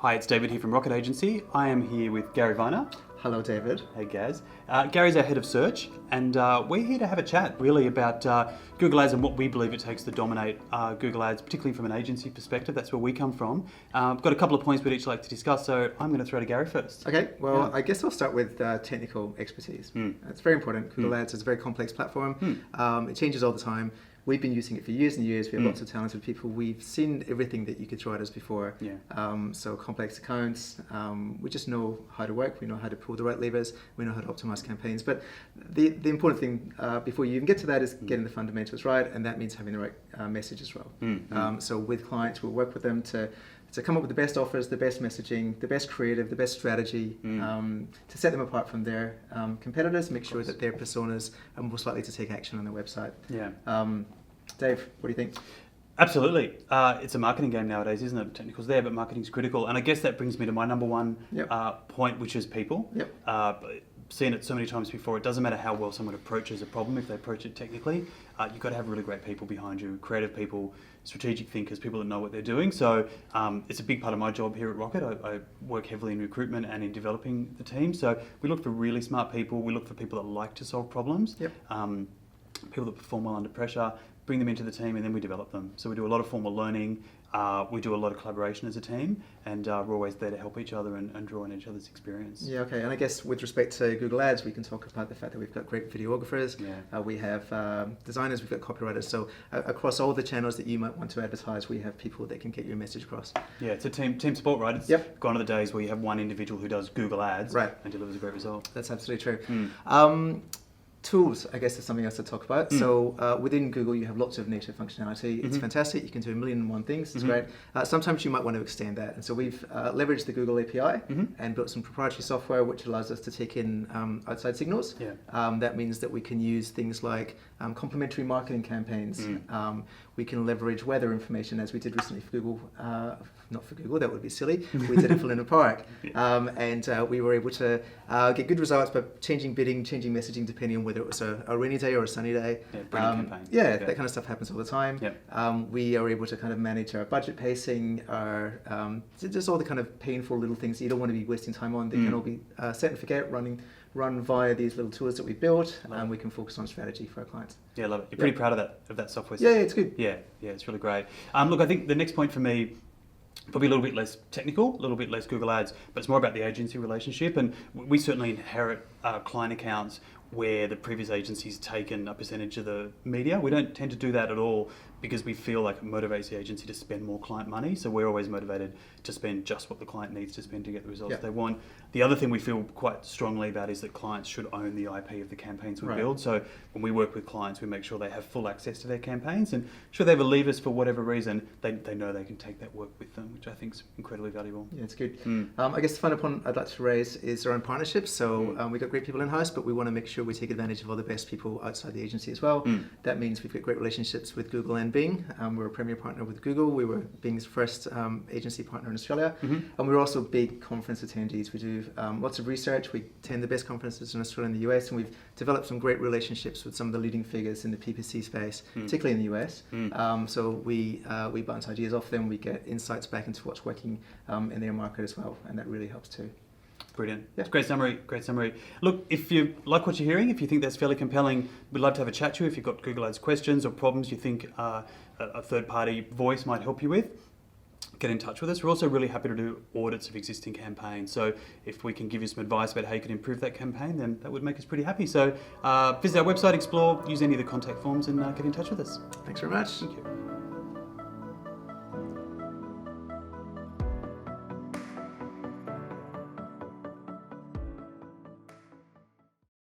Hi, it's David here from Rocket Agency. I am here with Gary Viner. Hello, David. Hey, Gaz. Gary's our head of search, and we're here to have a chat really about Google Ads and what we believe it takes to dominate Google Ads, particularly from an agency perspective. That's where we come from. I've got a couple of points we'd each like to discuss, so I'm going to throw to Gary first. Okay, well, I guess I'll start with technical expertise. It's very important. Google Ads is a very complex platform. It changes all the time. We've been using it for years and years. We have lots of talented people. We've seen everything that you could throw at us before. So complex accounts. We just know how to work. We know how to pull the right levers. We know how to optimize campaigns. But the important thing before you even get to that is getting the fundamentals right, and that means having the right message as well. So with clients, we'll work with them to come up with the best offers, the best messaging, the best creative, the best strategy to set them apart from their competitors, make sure that their personas are most likely to take action on their website. Dave, what do you think? Absolutely. It's a marketing game nowadays, isn't it? Technical's there, but marketing's critical. And I guess that brings me to my number one point, which is people. Seen it so many times before, it doesn't matter how well someone approaches a problem. If they approach it technically, you've got to have really great people behind you, creative people, strategic thinkers, people that know what they're doing. So it's a big part of my job here at Rocket. I work heavily in recruitment and in developing the team. So we look for really smart people. We look for people that like to solve problems, people that perform well under pressure, bring them into the team, and then we develop them. So we do a lot of formal learning. We do a lot of collaboration as a team, and we're always there to help each other and draw on each other's experience. Yeah, okay. And I guess with respect to Google Ads, we can talk about the fact that we've got great videographers, we have designers, we've got copywriters. So across all the channels that you might want to advertise, we have people that can get your message across. Yeah, it's a team sport, right? It's gone are the days where you have one individual who does Google Ads and delivers a great result. That's absolutely true. Tools, I guess, is something else to talk about. So within Google, you have lots of native functionality. It's fantastic. You can do a million and one things. It's great. Sometimes you might want to extend that. And so we've leveraged the Google API and built some proprietary software which allows us to take in outside signals. That means that we can use things like complementary marketing campaigns. We can leverage weather information, as we did recently for Google. Not for Google, that would be silly. We did it for Luna Park. And we were able to get good results by changing bidding, changing messaging, depending on whether it was a rainy day or a sunny day. Campaign. That kind of stuff happens all the time. We are able to kind of manage our budget pacing, our just all the kind of painful little things that you don't want to be wasting time on. They can all be set and forget, run via these little tools that we built, and we can focus on strategy for our clients. Yeah, love it. You're pretty proud of that software. Yeah, it's good. Yeah, it's really great. Look, I think the next point for me, probably a little bit less technical, a little bit less Google Ads, but it's more about the agency relationship. And we certainly inherit client accounts where the previous agency's taken a percentage of the media. We don't tend to do that at all because we feel like it motivates the agency to spend more client money. So we're always motivated to spend just what the client needs to spend to get the results they want. The other thing we feel quite strongly about is that clients should own the IP of the campaigns we build. So when we work with clients, we make sure they have full access to their campaigns, and should they ever leave us for whatever reason, they know they can take that work with them, which I think is incredibly valuable. Yeah, it's good. I guess the final point I'd like to raise is around partnerships. So we've got great people in-house, but we want to make sure we take advantage of all the best people outside the agency as well. That means we've got great relationships with Google and Bing. We're a premier partner with Google. We were Bing's first agency partner in Australia. And we're also big conference attendees. We do lots of research. We attend the best conferences in Australia and the US, and we've developed some great relationships with some of the leading figures in the PPC space, particularly in the US. So we bounce ideas off them. We get insights back into what's working in their market as well, and that really helps too. Brilliant. Yeah. Great summary. Look, if you like what you're hearing, if you think that's fairly compelling, we'd love to have a chat to you. If you've got Google Ads questions or problems you think a third-party voice might help you with, get in touch with us. We're also really happy to do audits of existing campaigns. So if we can give you some advice about how you can improve that campaign, then that would make us pretty happy. So visit our website, explore, use any of the contact forms, and get in touch with us. Thanks very much. Thank you.